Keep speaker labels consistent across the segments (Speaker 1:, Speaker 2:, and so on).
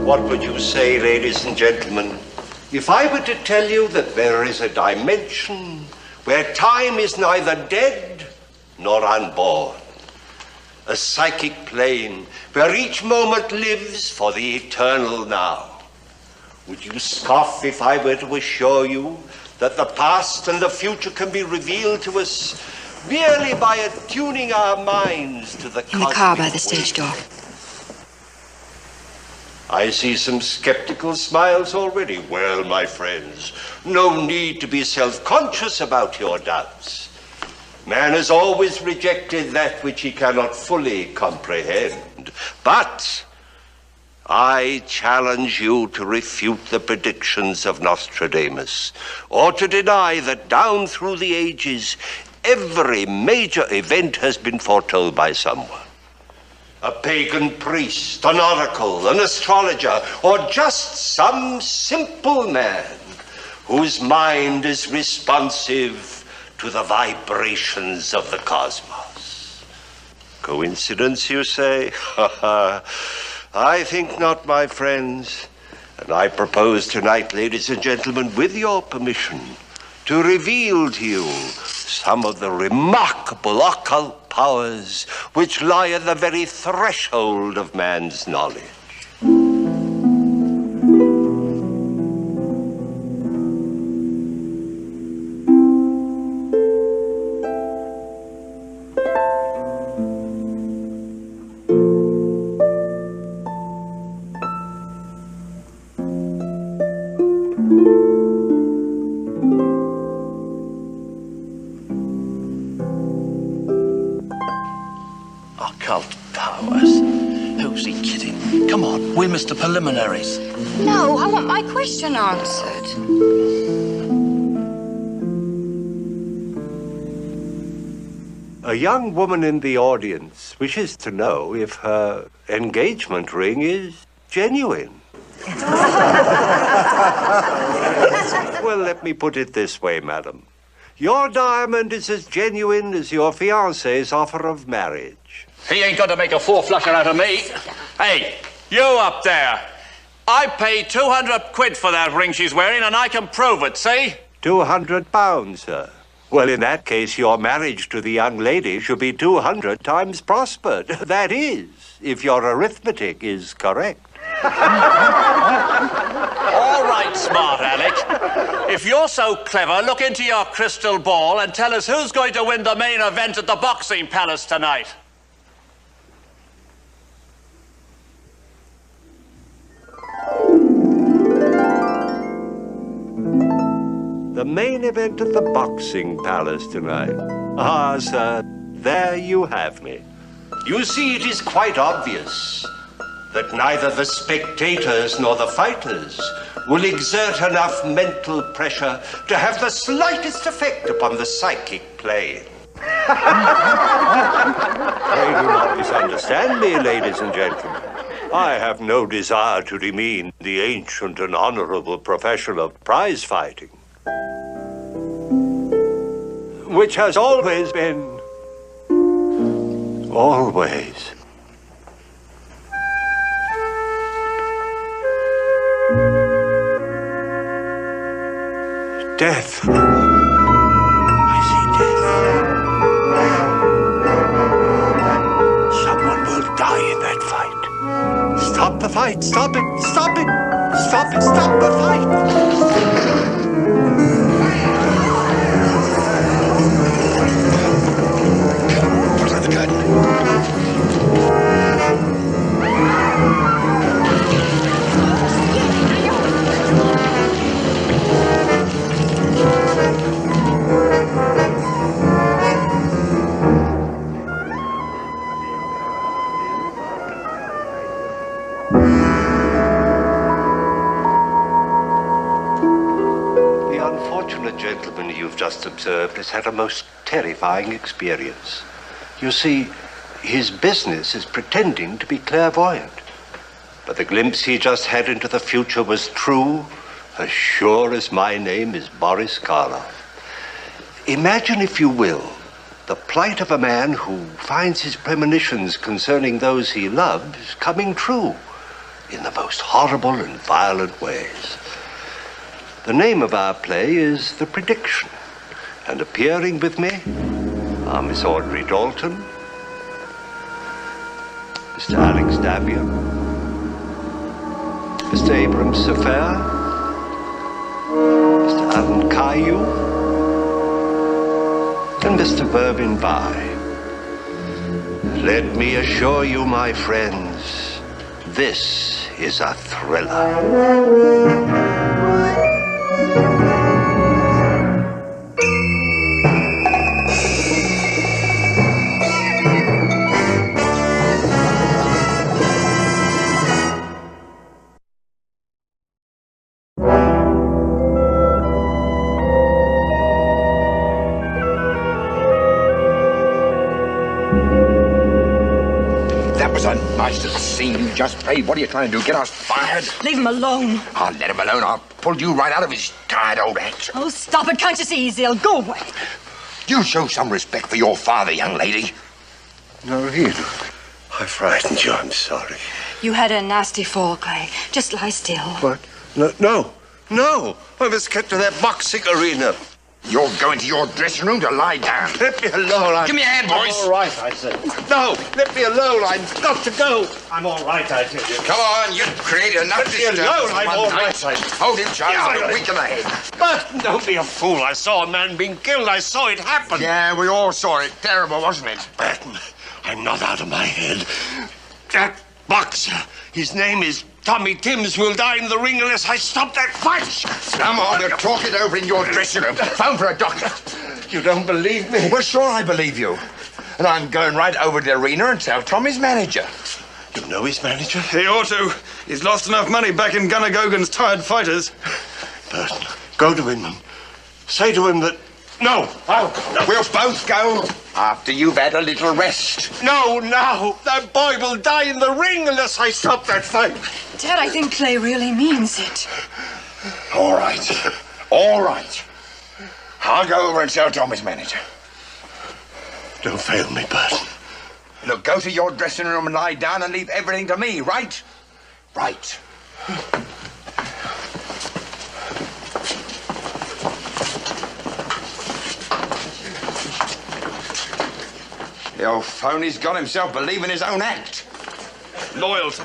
Speaker 1: What would you say, ladies and gentlemen, if I were to tell you that there is a dimension where time is neither dead nor unborn? A psychic plane where each moment lives for the eternal now. Would you scoff if I were to assure you that the past and the future can be revealed to us merely by attuning our minds to the cosmic
Speaker 2: in the car by the stage door.
Speaker 1: I see some skeptical smiles already. Well, my friends, no need to be self-conscious about your doubts. Man has always rejected that which he cannot fully comprehend. But I challenge you to refute the predictions of Nostradamus, or to deny that down through the ages, every major event has been foretold by someone. A pagan priest, an oracle, an astrologer, or just some simple man whose mind is responsive to the vibrations of the cosmos. Coincidence, you say? I think not, my friends. And I propose tonight, ladies and gentlemen, with your permission, to reveal to you some of the remarkable occult powers which lie at the very threshold of man's knowledge.
Speaker 3: The preliminaries.
Speaker 2: No, I want my question answered.
Speaker 1: A young woman in the audience wishes to know if her engagement ring is genuine. Well, let me put it this way, madam. Your diamond is as genuine as your fiancé's offer of marriage.
Speaker 3: He ain't got to make a four-flusher out of me. Hey! You up there. I paid 200 quid for that ring she's wearing, and I can prove it, see?
Speaker 1: £200, sir. Well, in that case, your marriage to the young lady should be 200 times prospered. That is, if your arithmetic is correct.
Speaker 3: All right, smart Alec. If you're so clever, look into your crystal ball and tell us who's going to win the main event at the Boxing Palace tonight.
Speaker 1: The main event at the Boxing Palace tonight. Ah, sir, there you have me. You see, it is quite obvious that neither the spectators nor the fighters will exert enough mental pressure to have the slightest effect upon the psychic plane. Pray do not misunderstand me, ladies and gentlemen. I have no desire to demean the ancient and honorable profession of prize fighting, which has always been, always. Death. I see death. Someone will die in that fight. Stop the fight! Stop it! Stop it! Stop it! Stop the fight! Gentleman you've just observed has had a most terrifying experience. You see, his business is pretending to be clairvoyant. But the glimpse he just had into the future was true, as sure as my name is Boris Karloff. Imagine, if you will, the plight of a man who finds his premonitions concerning those he loves coming true. in the most horrible and violent ways. The name of our play is The Prediction, and appearing with me are Miss Audrey Dalton, Mr. Alex Davion, Mr. Abram Safair, Mr. Alan Caillou, and Mr. Burbin Bai. Let me assure you, my friends, this is a thriller.
Speaker 4: Nice little scene you just played. What are you trying to do? Get us fired?
Speaker 2: Leave him alone.
Speaker 4: I'll let him alone. I'll pull you right out of his tired old act.
Speaker 2: Oh, stop it. Can't you see he's ill? Go away.
Speaker 4: You show some respect for your father, young lady.
Speaker 1: Noreen, I frightened you. I'm sorry.
Speaker 2: You had a nasty fall, Clay. Just lie still.
Speaker 1: What? No. I was kept to that boxing arena.
Speaker 4: You're going to your dressing room to lie down.
Speaker 1: Let me alone.
Speaker 4: Give me a hand, Boris.
Speaker 1: I'm all right, I said. No, let me alone. I've got to go. I'm all right, I tell you.
Speaker 4: Come on, you've created enough disturbance.
Speaker 1: Let me alone. I'm all right.
Speaker 4: Hold him, Charles. Yeah, weak in the head.
Speaker 1: But don't be a fool. I saw a man being killed. I saw it happen.
Speaker 4: Yeah, we all saw it. Terrible, wasn't it?
Speaker 1: Burton, I'm not out of my head. That boxer, his name is Tommy Timms, will die in the ring unless I stop that fight.
Speaker 4: Come on, we'll talk it over in your dressing room. Phone for a doctor.
Speaker 1: You don't believe me?
Speaker 4: Well, sure I believe you. And I'm going right over to the arena and tell Tommy's manager.
Speaker 1: You know his manager?
Speaker 5: He ought to. He's lost enough money back in Gunnar Gogan's tired fighters.
Speaker 1: Burton, go to him and say to him that... No, I'll go. No.
Speaker 4: We'll both go after you've had a little rest.
Speaker 1: No, that boy will die in the ring unless I stop that fight.
Speaker 2: Dad, I think Clay really means it.
Speaker 4: All right. I'll go over and tell Tommy's manager.
Speaker 1: Don't fail me, Burton.
Speaker 4: Look, go to your dressing room and lie down and leave everything to me, right? Right. The old phony's got himself believing his own act.
Speaker 5: Loyalty.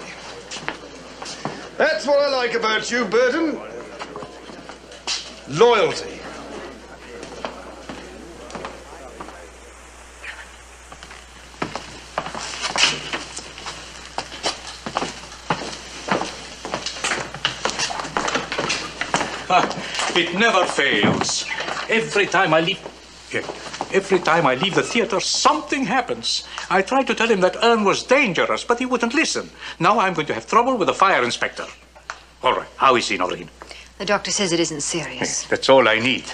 Speaker 5: That's what I like about you, Burton. Loyalty.
Speaker 3: It never fails. Every time I leave the theater, something happens. I tried to tell him that Ern was dangerous, but he wouldn't listen. Now I'm going to have trouble with the fire inspector. All right, how is he, Noreen?
Speaker 2: The doctor says it isn't serious.
Speaker 3: That's all I need.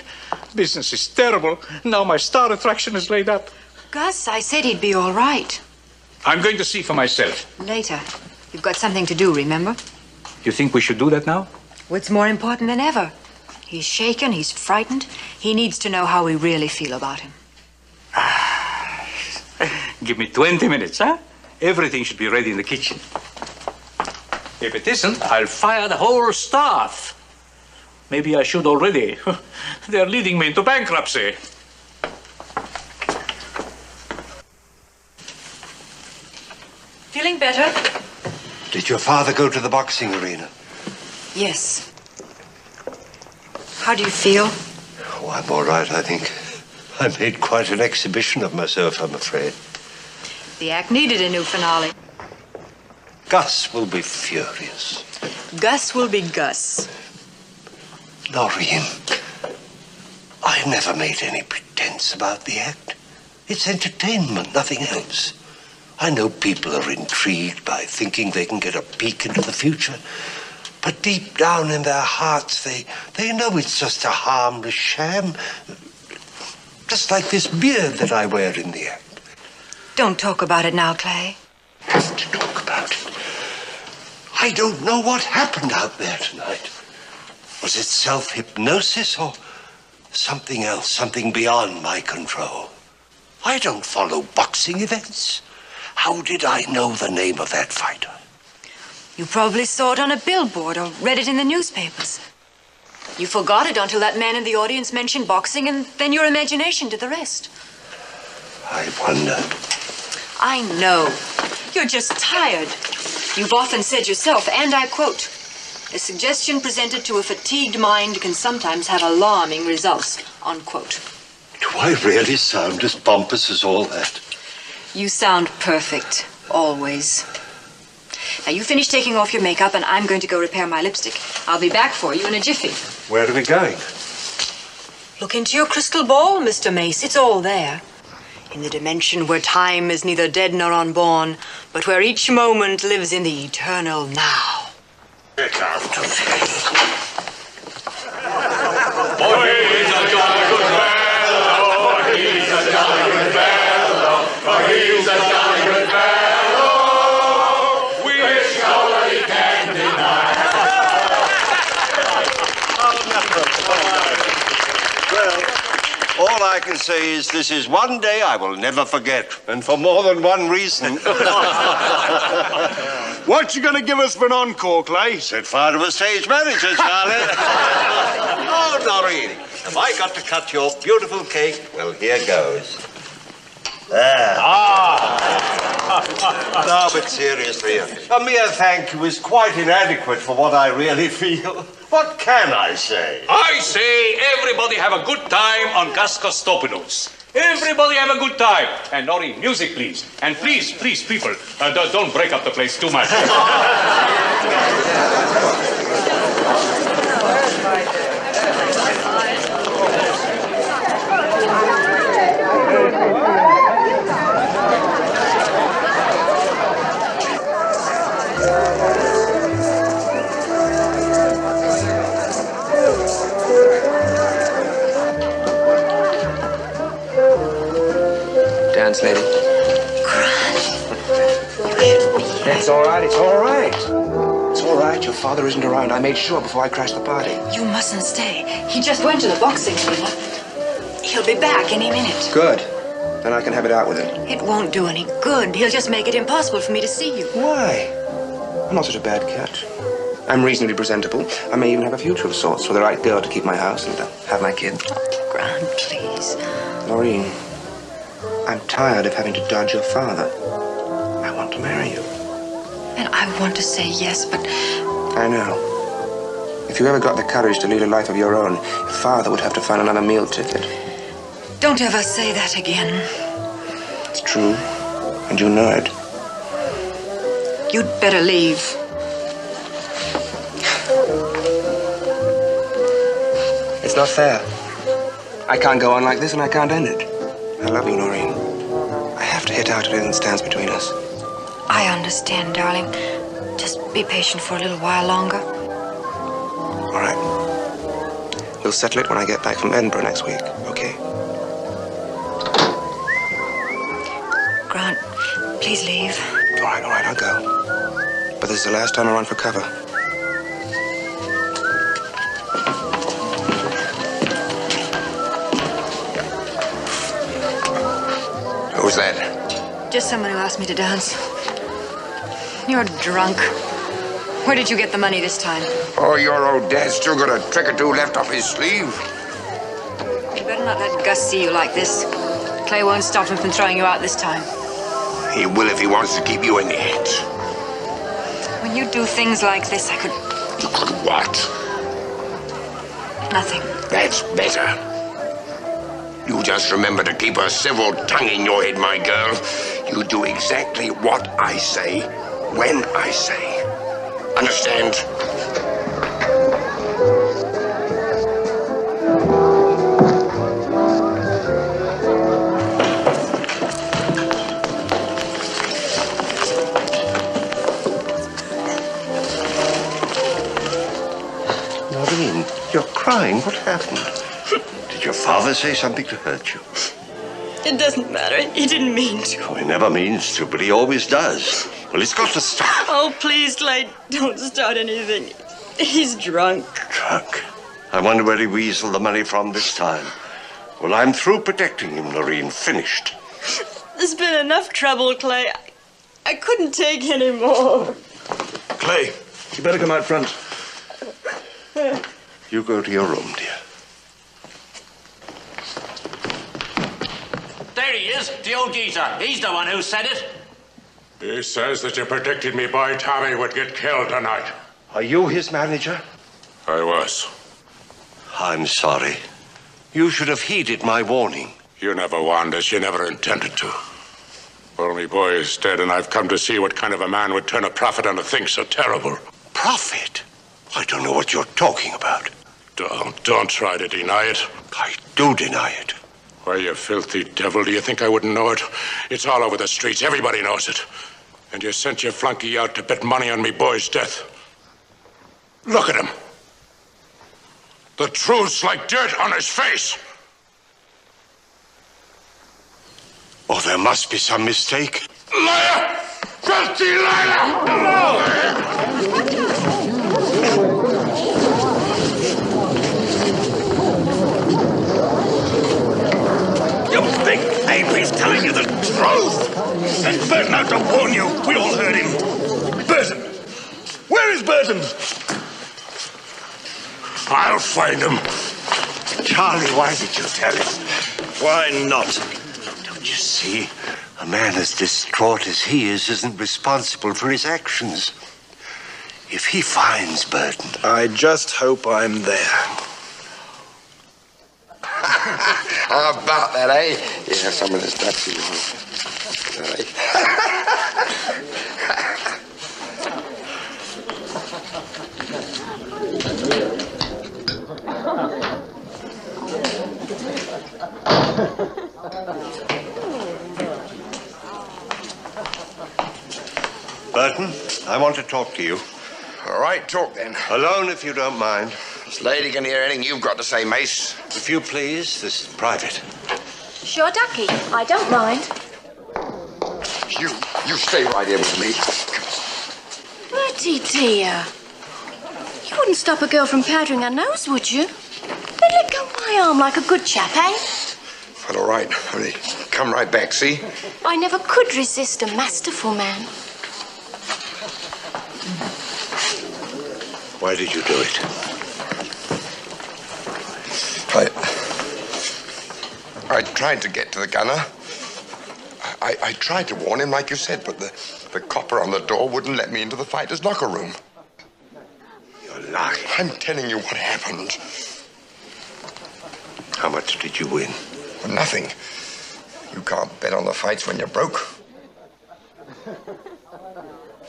Speaker 3: Business is terrible. Now my star attraction is laid up.
Speaker 2: Gus, I said he'd be all right.
Speaker 3: I'm going to see for myself.
Speaker 2: Later. You've got something to do, remember?
Speaker 3: You think we should do that now?
Speaker 2: What's more important than ever? He's shaken, he's frightened. He needs to know how we really feel about him.
Speaker 3: Give me 20 minutes, huh? Everything should be ready in the kitchen. If it isn't, I'll fire the whole staff. Maybe I should already. They're leading me into bankruptcy.
Speaker 2: Feeling better?
Speaker 1: Did your father go to the boxing arena?
Speaker 2: Yes. How do you feel?
Speaker 1: Oh, I'm all right, I think. I made quite an exhibition of myself, I'm afraid.
Speaker 2: The act needed a new finale.
Speaker 1: Gus will be furious.
Speaker 2: Gus will be Gus.
Speaker 1: Noreen, I never made any pretense about the act. It's entertainment, nothing else. I know people are intrigued by thinking they can get a peek into the future. But deep down in their hearts, they know it's just a harmless sham. Just like this beard that I wear in the act.
Speaker 2: Don't talk about it now, Clay.
Speaker 1: Have to talk about it. I don't know what happened out there tonight. Was it self-hypnosis or something else, something beyond my control? I don't follow boxing events. How did I know the name of that fighter?
Speaker 2: You probably saw it on a billboard or read it in the newspapers. You forgot it until that man in the audience mentioned boxing, and then your imagination did the rest.
Speaker 1: I wonder.
Speaker 2: I know. You're just tired. You've often said yourself, and I quote, "A suggestion presented to a fatigued mind can sometimes have alarming results," unquote.
Speaker 1: Do I really sound as pompous as all that?
Speaker 2: You sound perfect, always. Now, you finish taking off your makeup, and I'm going to go repair my lipstick. I'll be back for you in a jiffy.
Speaker 1: Where are we going?
Speaker 2: Look into your crystal ball, Mr. Mace. It's all there. In the dimension where time is neither dead nor unborn, but where each moment lives in the eternal now.
Speaker 1: Get out of here.
Speaker 6: Oh, he's a jolly good fellow. He's a jolly good fellow. Oh, he's a jolly good fellow. Which nobody can deny.
Speaker 1: Well, all I can say is this is one day I will never forget, and for more than one reason.
Speaker 5: What you gonna give us for an encore, Clay?
Speaker 1: Set fire to a stage manager, Charlie. Oh, Doreen, have I got to cut your beautiful cake? Well, here goes. There. No, but seriously, a mere thank you is quite inadequate for what I really feel. What can I say?
Speaker 3: I say everybody have a good time on Gaskostopoulos. Everybody have a good time. And Nori, music, please. And please, people, don't break up the place too much.
Speaker 7: Dance, lady.
Speaker 4: It's all right, it's all right. It's all right, your father isn't around. I made sure before I crashed the party.
Speaker 2: You mustn't stay. He just went to the boxing arena. He'll be back any minute.
Speaker 4: Good. Then I can have it out with him.
Speaker 2: It won't do any good. He'll just make it impossible for me to see you.
Speaker 4: Why? I'm not such a bad cat. I'm reasonably presentable. I may even have a future of sorts for the right girl to keep my house and have my kid.
Speaker 2: Oh, Grant, please.
Speaker 4: Maureen, I'm tired of having to dodge your father. I want to marry you.
Speaker 2: And I want to say yes, but...
Speaker 4: I know. If you ever got the courage to lead a life of your own, your father would have to find another meal ticket.
Speaker 2: Don't ever say that again.
Speaker 4: It's true, and you know it.
Speaker 2: You'd better leave.
Speaker 4: It's not fair. I can't go on like this, and I can't end it. I love you, Noreen. I have to hit out if anything stands between us.
Speaker 2: I understand, darling. Just be patient for a little while longer.
Speaker 4: All right. We'll settle it when I get back from Edinburgh next week, okay?
Speaker 2: Grant, please leave.
Speaker 4: All right, I'll go. But this is the last time I run for cover. Who's that?
Speaker 2: Just someone who asked me to dance. You're drunk. Where did you get the money this time?
Speaker 4: Oh, your old dad's still got a trick or two left up his sleeve.
Speaker 2: You better not let Gus see you like this. Clay won't stop him from throwing you out this time.
Speaker 4: He will if he wants to keep you in the head.
Speaker 2: When you do things like this, I could...
Speaker 4: You could what?
Speaker 2: Nothing.
Speaker 4: That's better. You just remember to keep a civil tongue in your head, my girl. You do exactly what I say, when I say. Understand?
Speaker 1: Noreen, you're crying. What happened? Did your father say something to hurt you?
Speaker 2: It doesn't matter. He didn't mean to.
Speaker 1: Oh, he never means to, but he always does. Well, he's got to stop.
Speaker 2: Oh, please, Clay, don't start anything. He's drunk.
Speaker 1: Drunk? I wonder where he weaseled the money from this time. Well, I'm through protecting him, Noreen. Finished.
Speaker 2: There's been enough trouble, Clay. I couldn't take any more.
Speaker 5: Hey, you better come out front.
Speaker 1: You go to your room, dear.
Speaker 3: There he is, the old geezer. He's the one who said it.
Speaker 6: He says that you predicted me boy Tommy would get killed tonight.
Speaker 1: Are you his manager?
Speaker 6: I was.
Speaker 1: I'm sorry. You should have heeded my warning.
Speaker 6: You never warned us. You never intended to. Well, me boy is dead, and I've come to see what kind of a man would turn a profit on a thing so terrible.
Speaker 1: Profit? I don't know what you're talking about.
Speaker 6: Don't try to deny it.
Speaker 1: I do deny it.
Speaker 6: Why, you filthy devil, do you think I wouldn't know it? It's all over the streets. Everybody knows it. And you sent your flunky out to bet money on me boy's death. Look at him. The truth's like dirt on his face.
Speaker 1: Oh, there must be some mistake.
Speaker 6: Liar! Filthy liar!
Speaker 5: You think Avery's telling you the truth? Sent Burton out to warn you. We all heard him. Burton! Where is Burton?
Speaker 6: I'll find him.
Speaker 1: Charlie, why did you tell him?
Speaker 5: Why not?
Speaker 1: Don't you see? A man as distraught as he is isn't responsible for his actions. If he finds Burton...
Speaker 5: I just hope I'm there.
Speaker 4: How about that, eh? Yeah, some of this stuff you
Speaker 1: Burton, I want to talk to you.
Speaker 4: All right, talk then.
Speaker 1: Alone, if you don't mind.
Speaker 4: This lady can hear anything you've got to say, Mace.
Speaker 1: If you please, this is private.
Speaker 8: Sure, Ducky. I don't mind.
Speaker 4: You stay right here with me.
Speaker 8: Bertie, dear. You wouldn't stop a girl from powdering her nose, would you? You'd let go of my arm like a good chap, eh?
Speaker 4: Well, all right. Only come right back, see?
Speaker 8: I never could resist a masterful man.
Speaker 1: Why did you do it?
Speaker 4: I tried to get to the gunner. I tried to warn him, like you said, but the copper on the door wouldn't let me into the fighter's locker room.
Speaker 1: You're lying.
Speaker 4: I'm telling you what happened.
Speaker 1: How much did you win?
Speaker 4: Well, nothing. You can't bet on the fights when you're broke.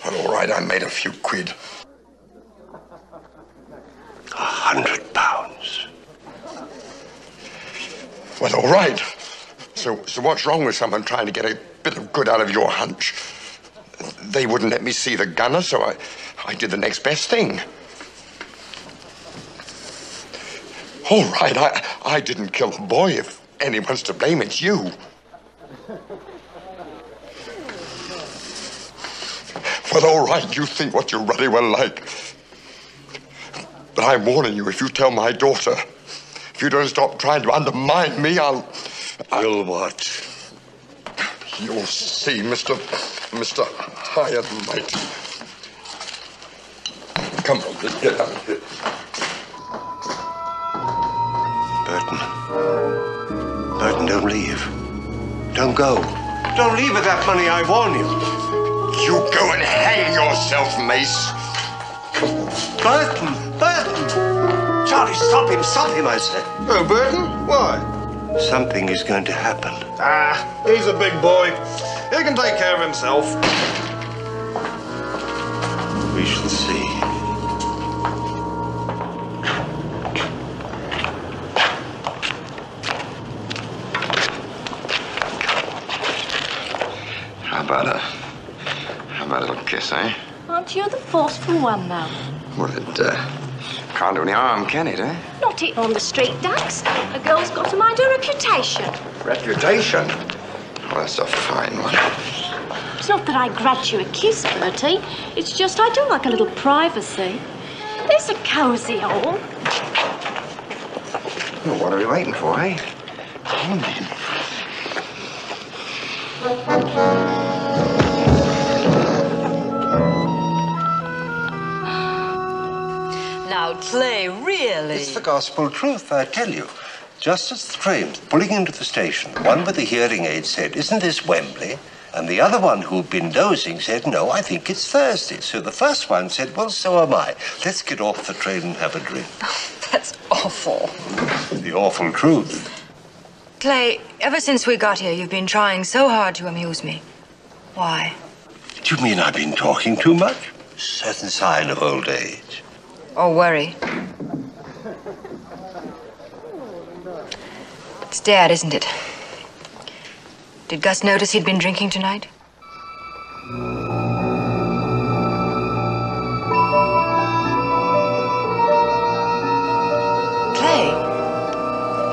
Speaker 4: Well, all right, I made a few quid.
Speaker 1: £100.
Speaker 4: Well, all right. So what's wrong with someone trying to get a bit of good out of your hunch? They wouldn't let me see the gunner, so I did the next best thing. All right, I didn't kill the boy. If anyone's to blame, it's you. Well, all right, you think what you ruddy well like. But I'm warning you, if you tell my daughter, if you don't stop trying to undermine me, I'll
Speaker 1: what?
Speaker 4: You'll see, Mr. Hired Might. Come on, let's get out of here.
Speaker 1: Burton, don't leave. Don't go. Don't leave with that money, I warn you.
Speaker 4: You go and hang yourself, Mace.
Speaker 1: Burton! Charlie, stop him, I said.
Speaker 5: Oh, Burton? Why?
Speaker 1: Something is going to happen.
Speaker 5: He's a big boy. He can take care of himself.
Speaker 1: We shall see.
Speaker 4: How about a little kiss, eh?
Speaker 8: Aren't you the forceful one, though?
Speaker 4: Well, it can't do any harm, can it, eh?
Speaker 8: Not it on the street, Dax. A girl's got to mind her reputation.
Speaker 4: Reputation? Well, that's a fine one.
Speaker 8: It's not that I grudge you a kiss, Bertie. It's just I do like a little privacy. There's a cosy hole.
Speaker 4: Well, what are we waiting for, eh? Come on, then.
Speaker 2: Now, Clay, really?
Speaker 1: It's the gospel truth, I tell you. Just as the train was pulling into the station, the one with the hearing aid said, "Isn't this Wembley?" And the other one who'd been dozing said, "No, I think it's Thursday." So the first one said, "Well, so am I. Let's get off the train and have a drink."
Speaker 2: That's awful.
Speaker 1: The awful truth.
Speaker 2: Clay, ever since we got here, you've been trying so hard to amuse me. Why?
Speaker 1: Do you mean I've been talking too much? Certain sign of old age.
Speaker 2: Or worry. It's Dad, isn't it? Did Gus notice he'd been drinking tonight? Clay?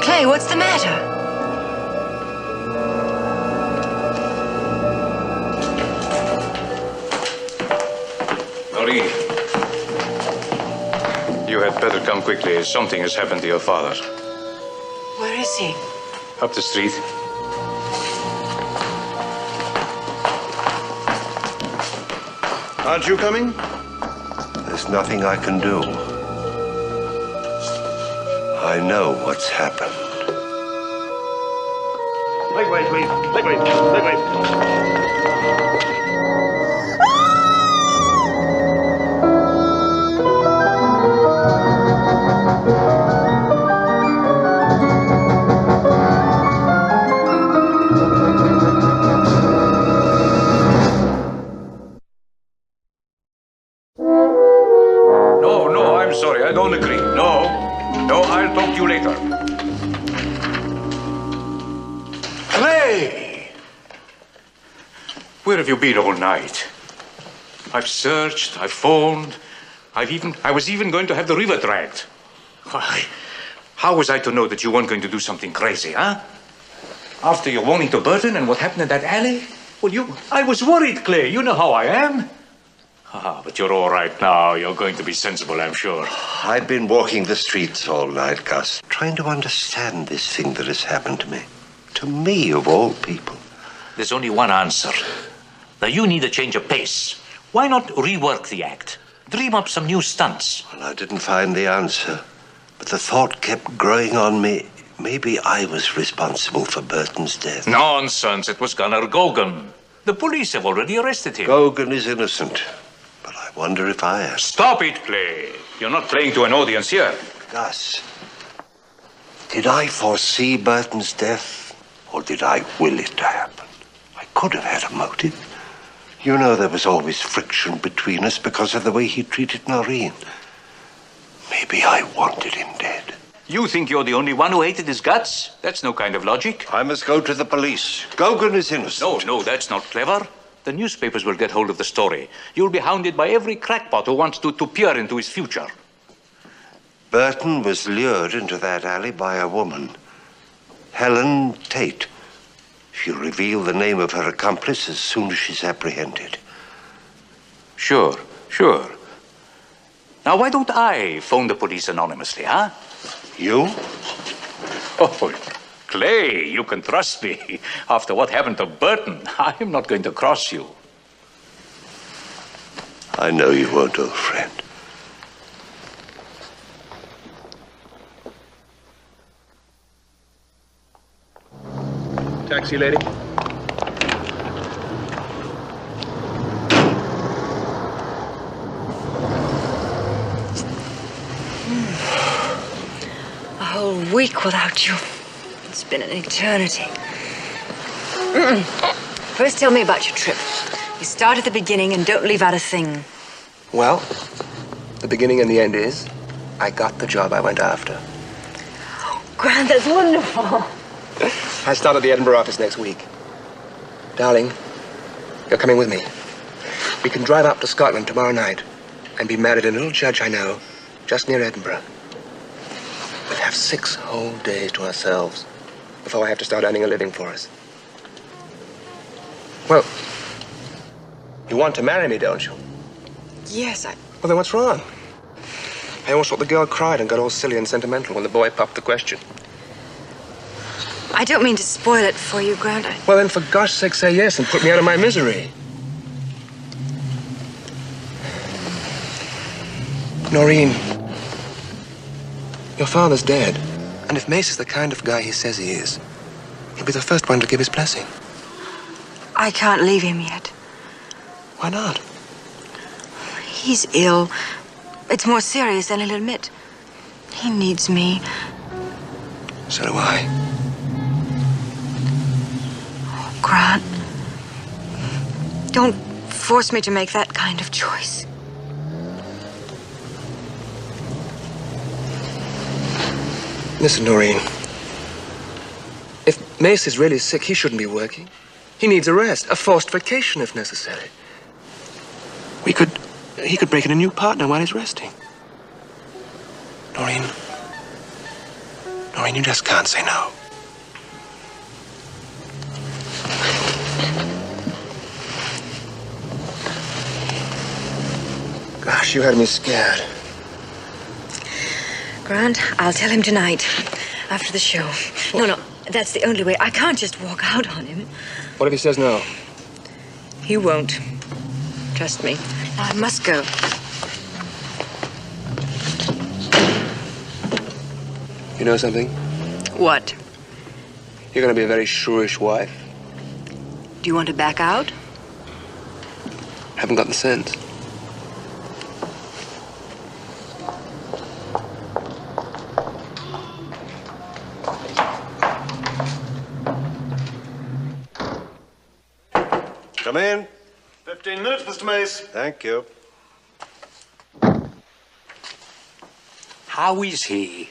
Speaker 2: Clay, what's the matter?
Speaker 3: Audrey, you had better come quickly. Something has happened to your father.
Speaker 2: Where is he?
Speaker 3: Up the street.
Speaker 5: Aren't you coming?
Speaker 1: There's nothing I can do. I know what's happened.
Speaker 5: Wait.
Speaker 3: No, I'm sorry. I don't agree. No, I'll talk to you later. Clay! Where have you been all night? I've searched, I've phoned, I was even going to have the river dragged. Why, how was I to know that you weren't going to do something crazy, huh? After your warning to Burton and what happened in that alley? Well, I was worried, Clay. You know how I am. But you're all right now. You're going to be sensible, I'm sure.
Speaker 1: I've been walking the streets all night, Gus, trying to understand this thing that has happened to me. To me, of all people.
Speaker 3: There's only one answer. Now, you need a change of pace. Why not rework the act? Dream up some new stunts.
Speaker 1: Well, I didn't find the answer, but the thought kept growing on me. Maybe I was responsible for Burton's death.
Speaker 3: Nonsense. It was Gunnar Gogan. The police have already arrested him.
Speaker 1: Gogan is innocent, but I wonder if I am.
Speaker 3: Stop it, Clay. You're not playing to an audience here.
Speaker 1: Gus, did I foresee Burton's death, or did I will it to happen? I could have had a motive. You know, there was always friction between us because of the way he treated Noreen. Maybe I wanted him dead.
Speaker 3: You think you're the only one who hated his guts? That's no kind of logic.
Speaker 1: I must go to the police. Gogan is innocent.
Speaker 3: No, that's not clever. The newspapers will get hold of the story. You'll be hounded by every crackpot who wants to peer into his future.
Speaker 1: Burton was lured into that alley by a woman, Helen Tate. She'll reveal the name of her accomplice as soon as she's apprehended.
Speaker 3: Sure. Now, why don't I phone the police anonymously, huh?
Speaker 1: You?
Speaker 3: Oh, Clay, you can trust me. After what happened to Burton, I'm not going to cross you.
Speaker 1: I know you won't, old friend.
Speaker 5: Taxi, lady.
Speaker 2: A whole week without you. It's been an eternity. First, tell me about your trip. You start at the beginning and don't leave out a thing.
Speaker 7: Well, the beginning and the end is, I got the job I went after.
Speaker 2: Grant, that's wonderful.
Speaker 7: I start at the Edinburgh office next week. Darling, you're coming with me. We can drive up to Scotland tomorrow night and be married in a little church I know, just near Edinburgh. We'll have 6 whole days to ourselves before I have to start earning a living for us. Well, you want to marry me, don't you?
Speaker 2: Yes,
Speaker 7: Well, then what's wrong? I almost thought the girl cried and got all silly and sentimental when the boy popped the question.
Speaker 2: I don't mean to spoil it for you, Grant.
Speaker 7: Well, then, for gosh sake, say yes and put me out of my misery. Noreen, Your father's dead. And if Mace is the kind of guy he says he is, he'll be the first one to give his blessing.
Speaker 2: I can't leave him yet.
Speaker 7: Why not?
Speaker 2: He's ill. It's more serious than he'll admit. He needs me.
Speaker 7: So do I.
Speaker 2: Oh, Grant. Don't force me to make that kind of choice.
Speaker 7: Listen, Noreen. If Mace is really sick, he shouldn't be working. He needs a rest, a forced vacation if necessary. He could break in a new partner while he's resting. Noreen, you just can't say no. Gosh, you had me scared.
Speaker 2: Grant, I'll tell him tonight, after the show. No, that's the only way. I can't just walk out on him.
Speaker 7: What if he says no?
Speaker 2: He won't. Trust me. Now, I must go.
Speaker 7: You know something?
Speaker 2: What?
Speaker 7: You're going to be a very shrewish wife.
Speaker 2: Do you want to back out?
Speaker 7: Haven't got the sense.
Speaker 1: Come in.
Speaker 5: 15 minutes, Mr. Mace.
Speaker 1: Thank you.
Speaker 3: How is he?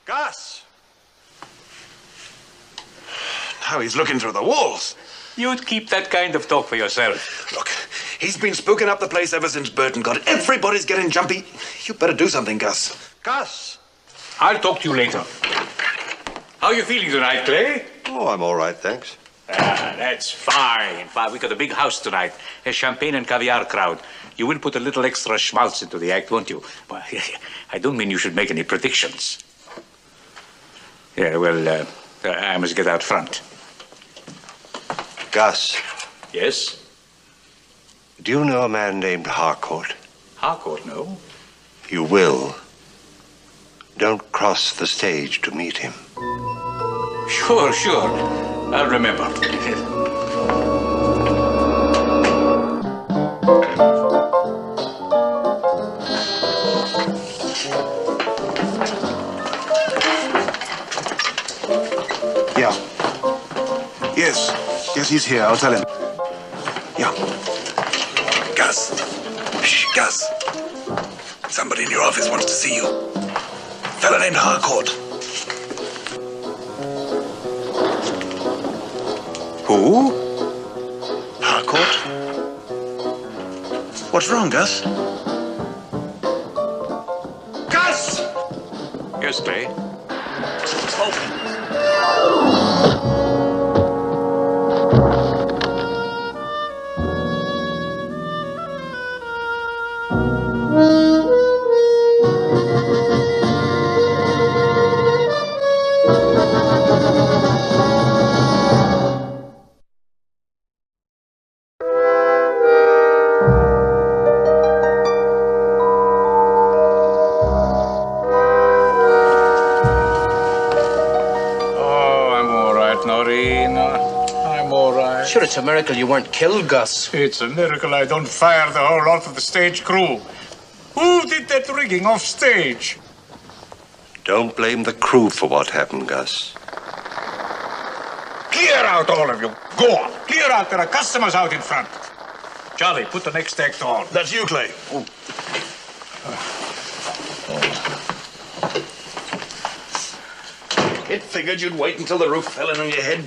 Speaker 1: Gus!
Speaker 5: Now he's looking through the walls.
Speaker 3: You'd keep that kind of talk for yourself.
Speaker 5: Look, he's been spooking up the place ever since Burton got it. Everybody's getting jumpy. You better do something, Gus.
Speaker 1: Gus!
Speaker 3: I'll talk to you later. How are you feeling tonight, Clay?
Speaker 1: Oh, I'm all right, thanks.
Speaker 3: That's fine. We got a big house tonight. A champagne and caviar crowd. You will put a little extra schmaltz into the act, won't you? Well, I don't mean you should make any predictions. Yeah, well, I must get out front.
Speaker 1: Gus,
Speaker 3: Yes?
Speaker 1: do you know a man named Harcourt?
Speaker 3: Harcourt, no?
Speaker 1: You will. Don't cross the stage to meet him.
Speaker 3: Sure. I'll remember.
Speaker 5: Yeah. Yes, he's here. I'll tell him. Yeah. Gus. Shh, Gus. Somebody in your office wants to see you. Fella named Harcourt.
Speaker 3: Who?
Speaker 5: Harcourt? What's wrong, Gus? Gus!
Speaker 3: Yes, Clay.
Speaker 7: Sure, it's a miracle you weren't killed, Gus.
Speaker 3: It's a miracle I don't fire the whole lot of the stage crew. Who did that rigging off stage?
Speaker 1: Don't blame the crew for what happened, Gus.
Speaker 3: Clear out, all of you. Go on. Clear out. There are customers out in front. Charlie, put the next act on.
Speaker 5: That's you, Clay. It figured you'd wait until the roof fell in on your head.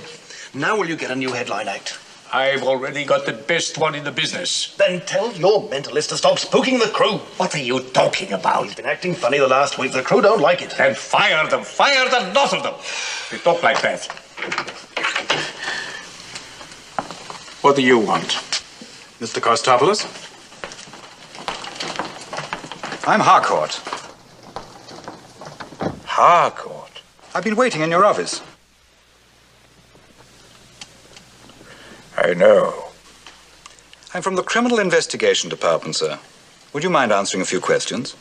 Speaker 5: Now will you get a new headline act?
Speaker 3: I've already got the best one in the business.
Speaker 5: Then tell your mentalist to stop spooking the crew.
Speaker 3: What are you talking about?
Speaker 5: He's been acting funny the last week. The crew don't like it.
Speaker 3: Then fire them. Fire the lot of them. They talk like that. What do you want?
Speaker 9: Mr. Kostopoulos? I'm Harcourt.
Speaker 3: Harcourt?
Speaker 9: I've been waiting in your office.
Speaker 3: I know.
Speaker 9: I'm from the Criminal Investigation Department, sir. Would you mind answering a few questions?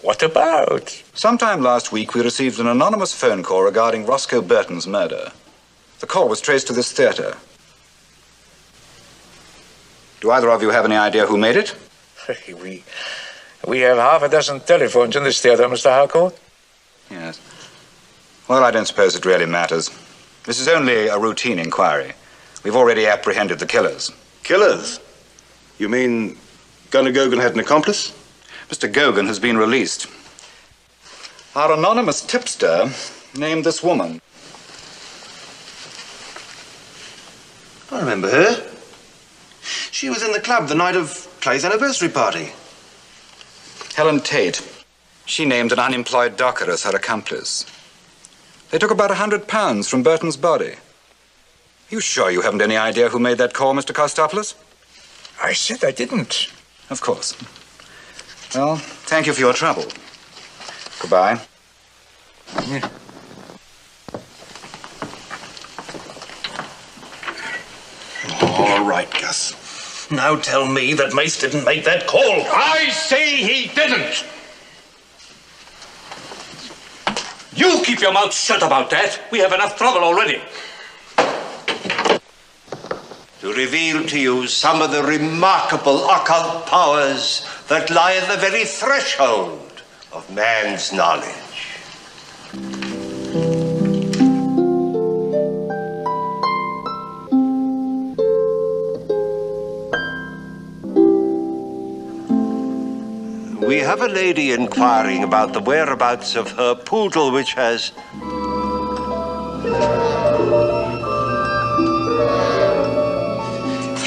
Speaker 10: What about?
Speaker 9: Sometime last week, we received an anonymous phone call regarding Roscoe Burton's murder. The call was traced to this theater. Do either of you have any idea who made it?
Speaker 10: We have half a dozen telephones in this theater, Mr. Harcourt.
Speaker 9: Yes. Well, I don't suppose it really matters. This is only a routine inquiry. We've already apprehended the killers.
Speaker 11: Killers? You mean Gunner Gogan had an accomplice?
Speaker 9: Mr. Gogan has been released. Our anonymous tipster named this woman.
Speaker 11: I remember her. She was in the club the night of Clay's anniversary party.
Speaker 9: Helen Tate. She named an unemployed docker as her accomplice. They took about £100 from Burton's body. You sure you haven't any idea who made that call, Mr. Kostopoulos?
Speaker 10: I said I didn't.
Speaker 9: Of course. Well, thank you for your trouble. Goodbye.
Speaker 10: Yeah.
Speaker 11: All right, Gus. Now tell me that Mace didn't make that call.
Speaker 1: I say he didn't.
Speaker 3: You keep your mouth shut about that. We have enough trouble already.
Speaker 1: To reveal to you some of the remarkable occult powers that lie at the very threshold of man's knowledge. We have a lady inquiring about the whereabouts of her poodle, which has...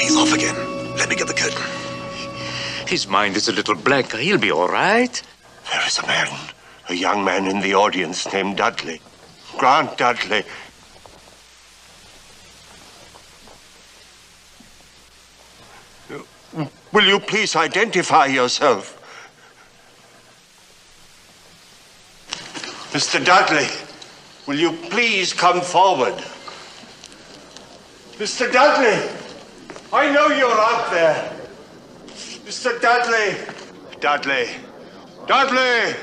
Speaker 5: He's off again. Let me get the curtain.
Speaker 10: His mind is a little blank. He'll be all right.
Speaker 1: There is a young man in the audience named Dudley. Grant Dudley. Will you please identify yourself? Mr. Dudley, will you please come forward? Mr. Dudley, I know you're out there. Mr. Dudley. Dudley. Dudley!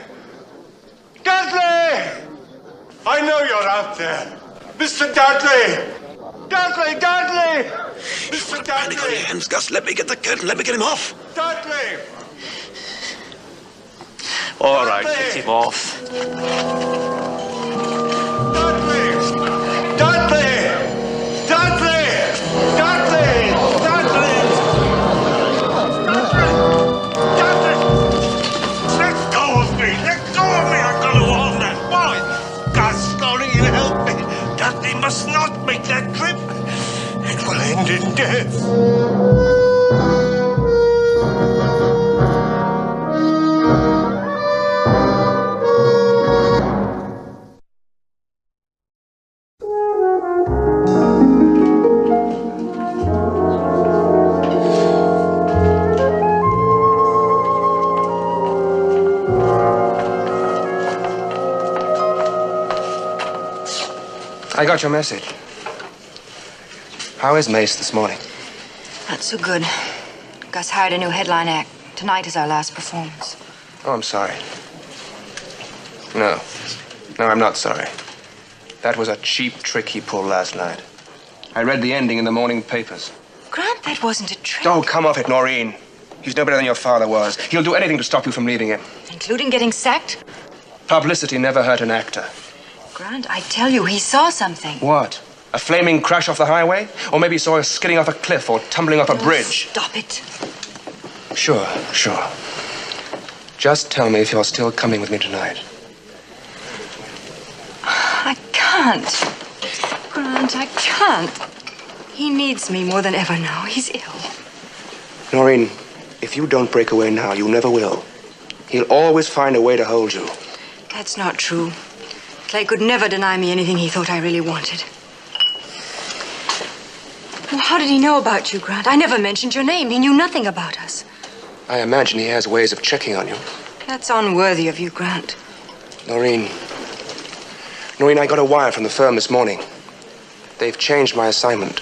Speaker 1: Dudley! I know you're out there. Mr. Dudley! Dudley! Dudley! Mr. Dudley!
Speaker 5: Panic on your hands, Gus. Let me get the curtain. Let me get him off.
Speaker 1: Dudley!
Speaker 10: All right, get him off.
Speaker 1: Dudley! Dudley! Dudley! Dudley! Dudley! Dudley! Let go of me! Let go of me! I'm going to warn that boy! Gus, darling, you help me. Dudley must not make that trip. It will end in death.
Speaker 7: I got your message. How is Mace this morning?
Speaker 2: Not so good. Gus hired a new headline act. Tonight is our last performance.
Speaker 7: Oh, I'm sorry. No, I'm not sorry. That was a cheap trick he pulled last night. I read the ending in the morning papers.
Speaker 2: Grant, that wasn't a trick.
Speaker 7: Oh, come off it, Noreen. He's no better than your father was. He'll do anything to stop you from leaving him.
Speaker 2: Including getting sacked?
Speaker 7: Publicity never hurt an actor.
Speaker 2: Grant, I tell you, he saw something.
Speaker 7: What? A flaming crash off the highway? Or maybe he saw us skidding off a cliff or tumbling off a bridge?
Speaker 2: Stop it.
Speaker 7: Sure. Just tell me if you're still coming with me tonight.
Speaker 2: I can't. Grant, I can't. He needs me more than ever now. He's ill.
Speaker 7: Noreen, if you don't break away now, you never will. He'll always find a way to hold you.
Speaker 2: That's not true. Clay could never deny me anything he thought I really wanted. Well, how did he know about you, Grant? I never mentioned your name. He knew nothing about us.
Speaker 7: I imagine he has ways of checking on you.
Speaker 2: That's unworthy of you, Grant.
Speaker 7: Noreen, I got a wire from the firm this morning. They've changed my assignment.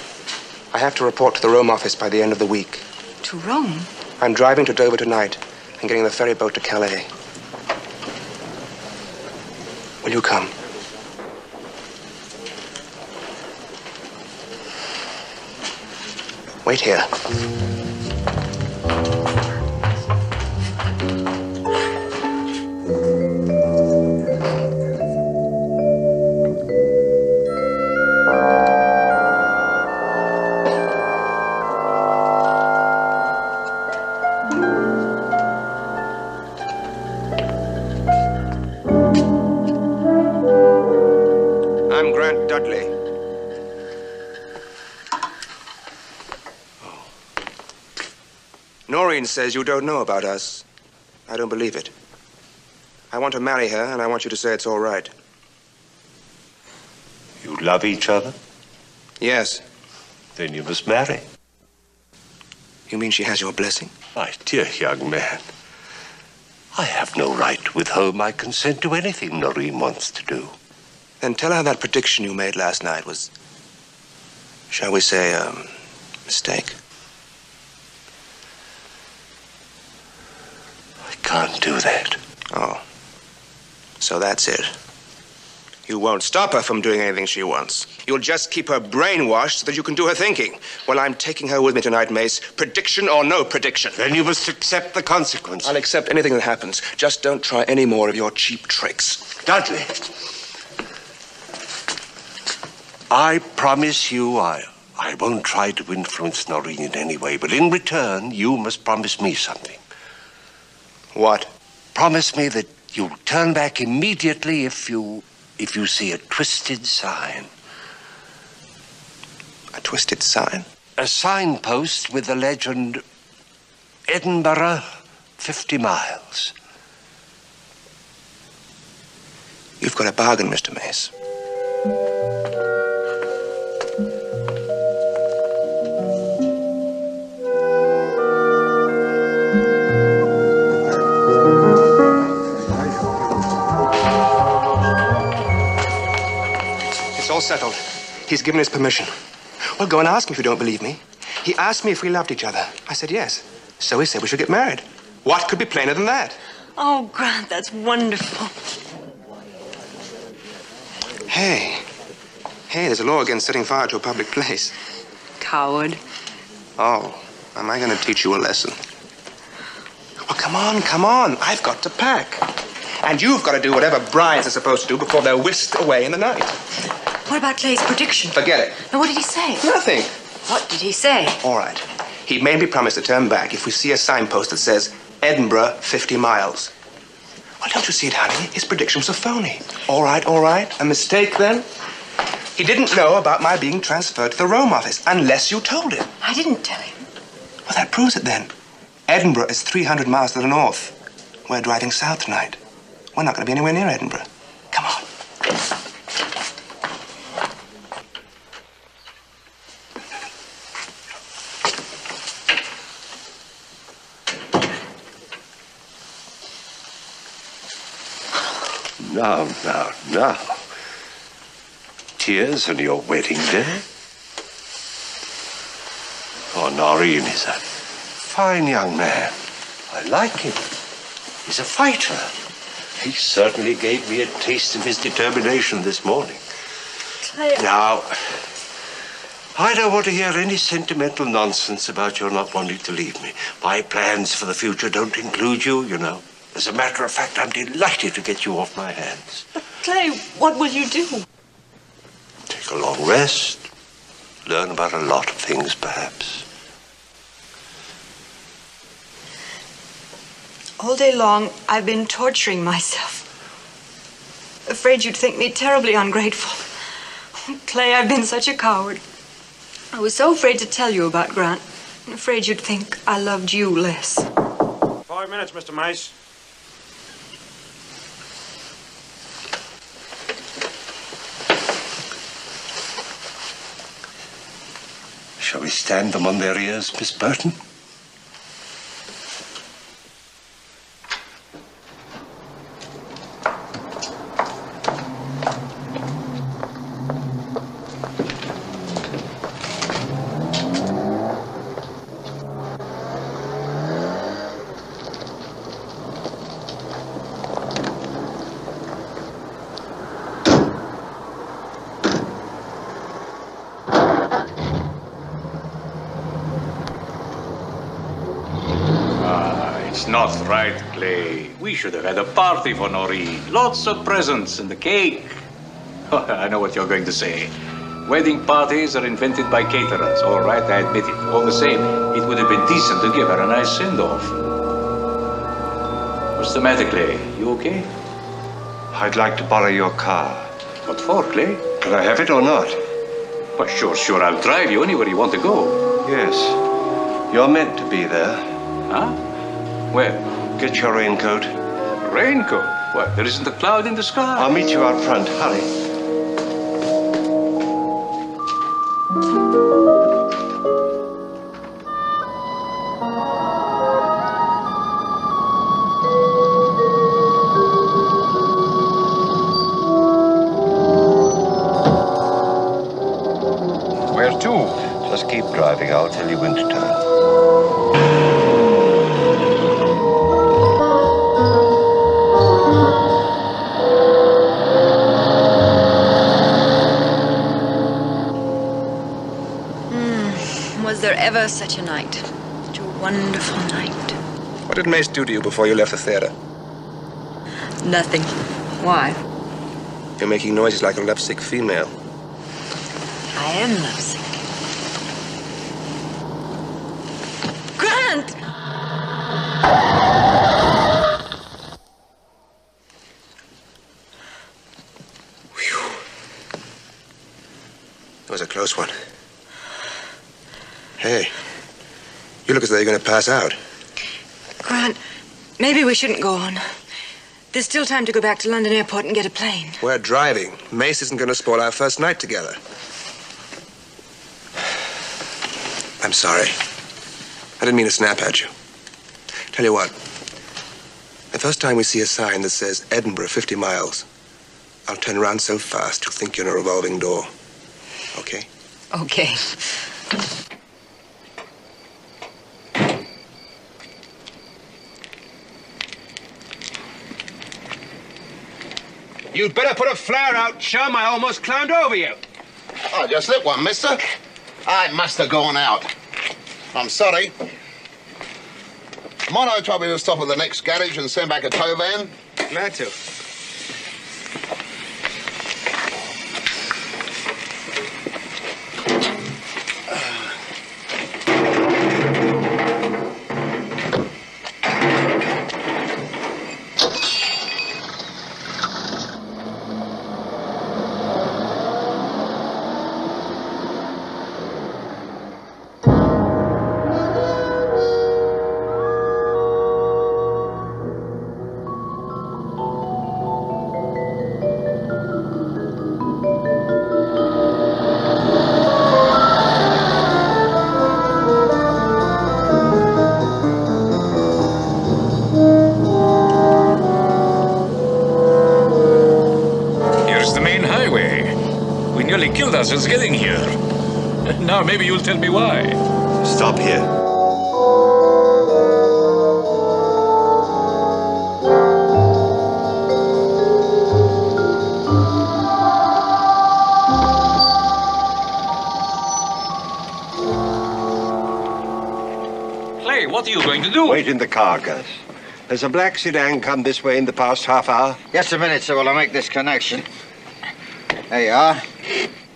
Speaker 7: I have to report to the Rome office by the end of the week.
Speaker 2: To Rome?
Speaker 7: I'm driving to Dover tonight and getting the ferry boat to Calais. Do come. Wait here. I'm Grant Dudley. Noreen says you don't know about us. I don't believe it. I want to marry her, and I want you to say it's all right.
Speaker 1: You love each other?
Speaker 7: Yes.
Speaker 1: Then you must marry.
Speaker 7: You mean she has your blessing?
Speaker 1: My dear young man, I have no right to withhold my consent to anything Noreen wants to do.
Speaker 7: Then tell her that prediction you made last night was, shall we say, a mistake.
Speaker 1: I can't do that.
Speaker 7: Oh. So that's it. You won't stop her from doing anything she wants. You'll just keep her brainwashed so that you can do her thinking. Well, I'm taking her with me tonight, Mace. Prediction or no prediction.
Speaker 1: Then you must accept the consequence.
Speaker 7: I'll accept anything that happens. Just don't try any more of your cheap tricks.
Speaker 1: Dudley, I promise you I won't try to influence Noreen in any way, but in return, you must promise me something.
Speaker 7: What?
Speaker 1: Promise me that you'll turn back immediately if you see a twisted sign.
Speaker 7: A twisted sign?
Speaker 1: A signpost with the legend, Edinburgh, 50 miles.
Speaker 7: You've got a bargain, Mr. Mace. It's all settled. He's given his permission. Well, go and ask him if you don't believe me. He asked me if we loved each other. I said yes. So he said we should get married. What could be plainer than that?
Speaker 2: Oh, Grant, that's wonderful.
Speaker 7: Hey, there's a law against setting fire to a public place.
Speaker 2: Coward.
Speaker 7: Oh, am I going to teach you a lesson? Well, come on. I've got to pack. And you've got to do whatever brides are supposed to do before they're whisked away in the night.
Speaker 2: What about Clay's prediction?
Speaker 7: Forget it.
Speaker 2: Now, what did he say?
Speaker 7: Nothing.
Speaker 2: What did he say?
Speaker 7: All right. He made me promise to turn back if we see a signpost that says Edinburgh, 50 miles. Well, don't you see it, honey? His prediction was a phony. All right. A mistake, then? He didn't know about my being transferred to the Rome office unless you told him.
Speaker 2: I didn't tell him.
Speaker 7: Well, that proves it, then. Edinburgh is 300 miles to the north. We're driving south tonight. We're not going to be anywhere near Edinburgh. Come on.
Speaker 1: Now. Tears on your wedding day? Oh, Noreen is a fine young man. I like him. He's a fighter. He certainly gave me a taste of his determination this morning.
Speaker 2: Clay.
Speaker 1: Now, I don't want to hear any sentimental nonsense about your not wanting to leave me. My plans for the future don't include you, you know. As a matter of fact, I'm delighted to get you off my hands.
Speaker 2: But, Clay, what will you do?
Speaker 1: Take a long rest. Learn about a lot of things, perhaps.
Speaker 2: All day long, I've been torturing myself. Afraid you'd think me terribly ungrateful. Clay, I've been such a coward. I was so afraid to tell you about Grant. Afraid you'd think I loved you less.
Speaker 12: 5 minutes, Mr. Mace.
Speaker 1: Shall we stand them on their ears, Miss Burton?
Speaker 3: It's not right, Clay. We should have had a party for Noreen. Lots of presents and the cake. I know what you're going to say. Wedding parties are invented by caterers. All right, I admit it. All the same, it would have been decent to give her a nice send-off. What's the matter, Clay? You okay?
Speaker 1: I'd like to borrow your car.
Speaker 3: What for, Clay?
Speaker 1: Can I have it or not?
Speaker 3: Well, sure. I'll drive you anywhere you want to go.
Speaker 1: Yes. You're meant to be there.
Speaker 3: Huh? Where?
Speaker 1: Get your raincoat.
Speaker 3: Raincoat? What? There isn't a cloud in the sky.
Speaker 1: I'll meet you out front. Hurry.
Speaker 3: Where to?
Speaker 1: Just keep driving. I'll tell you when to turn.
Speaker 2: Was there ever such a night? Such a wonderful night.
Speaker 7: What did Mace do to you before you left the theater?
Speaker 2: Nothing. Why?
Speaker 7: You're making noises like a lovesick female.
Speaker 2: I am lovesick. Grant!
Speaker 7: Whew. That was a close one. Hey, you look as though you're going to pass out.
Speaker 2: Grant, maybe we shouldn't go on. There's still time to go back to London Airport and get a plane.
Speaker 7: We're driving. Mace isn't going to spoil our first night together. I'm sorry. I didn't mean to snap at you. Tell you what. The first time we see a sign that says Edinburgh 50 miles, I'll turn around so fast you'll think you're in a revolving door. Okay?
Speaker 2: Okay.
Speaker 11: You'd better put a flare out, chum. I almost climbed over you.
Speaker 13: I just lit one, mister. I must have gone out. I'm sorry. Might I trouble you to stop at the next garage and send back a tow van?
Speaker 11: Glad to.
Speaker 3: Since getting here. Now maybe you'll tell me why.
Speaker 1: Stop here.
Speaker 3: Clay, what are you going to do?
Speaker 1: Wait in the car, Gus. Has a black sedan come this way in the past half hour?
Speaker 14: Just a minute, sir, while I make this connection. There you are.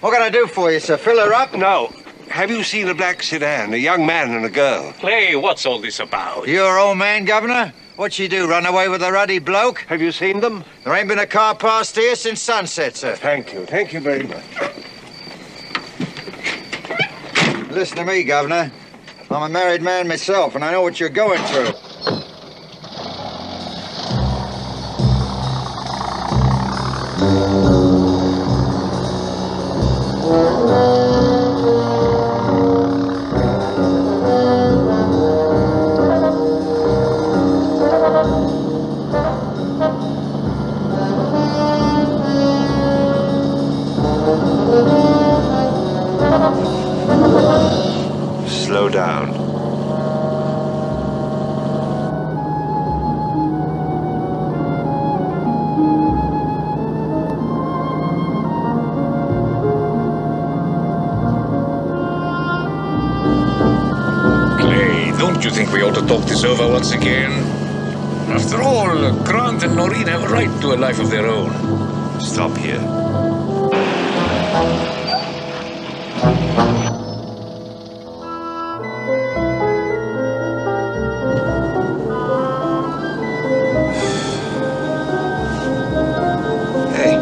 Speaker 14: What can I do for you, sir? Fill her up?
Speaker 1: No. Have you seen a black sedan, a young man and a girl?
Speaker 3: Clay, what's all this about?
Speaker 14: Your old man, Governor? What'd she do, run away with a ruddy bloke?
Speaker 1: Have you seen them?
Speaker 14: There ain't been a car past here since sunset, sir.
Speaker 1: Thank you. Thank you very much.
Speaker 14: Listen to me, Governor. I'm a married man myself, and I know what you're going through.
Speaker 1: Slow down.
Speaker 3: ought to talk this over once again. After all, Grant and Noreen have a right to a life of their own.
Speaker 1: Stop here.
Speaker 7: Hey,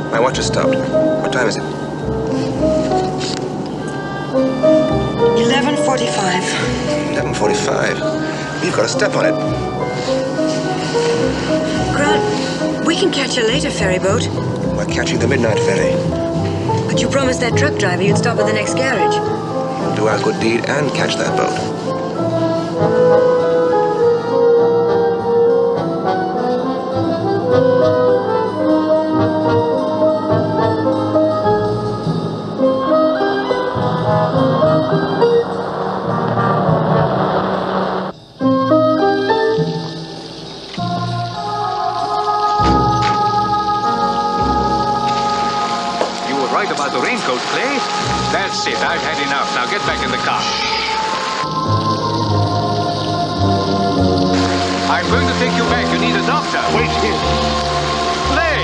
Speaker 7: my watch has stopped. What time is it?
Speaker 2: 11:45.
Speaker 7: 11:45. You've got a step on it.
Speaker 2: Grant, we can catch a later ferry boat.
Speaker 7: We're catching the midnight ferry.
Speaker 2: But you promised that truck driver you'd stop at the next garage.
Speaker 7: We'll do our good deed and catch that boat.
Speaker 3: About the raincoat, Clay? That's it. I've had enough. Now get back in the car. I'm going to take you back. You need a doctor. Wait here. Clay!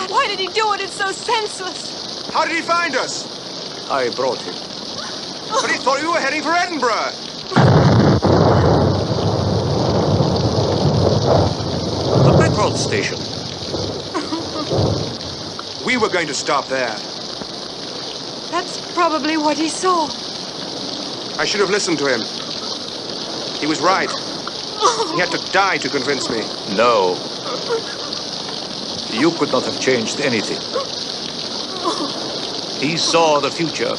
Speaker 15: Why did he do it? It's so senseless.
Speaker 11: How did he find us?
Speaker 3: I brought him.
Speaker 11: But he thought we were heading for Edinburgh.
Speaker 3: The petrol station.
Speaker 11: We were going to stop there.
Speaker 15: That's probably what he saw.
Speaker 11: I should have listened to him. He was right. He had to die to convince me.
Speaker 3: No. You could not have changed anything. He saw the future.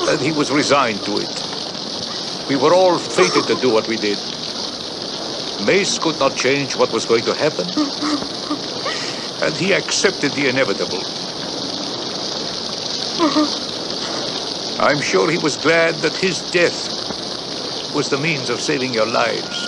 Speaker 3: And he was resigned to it. We were all fated to do what we did. Mace could not change what was going to happen. And he accepted the inevitable. I'm sure he was glad that his death was the means of saving your lives.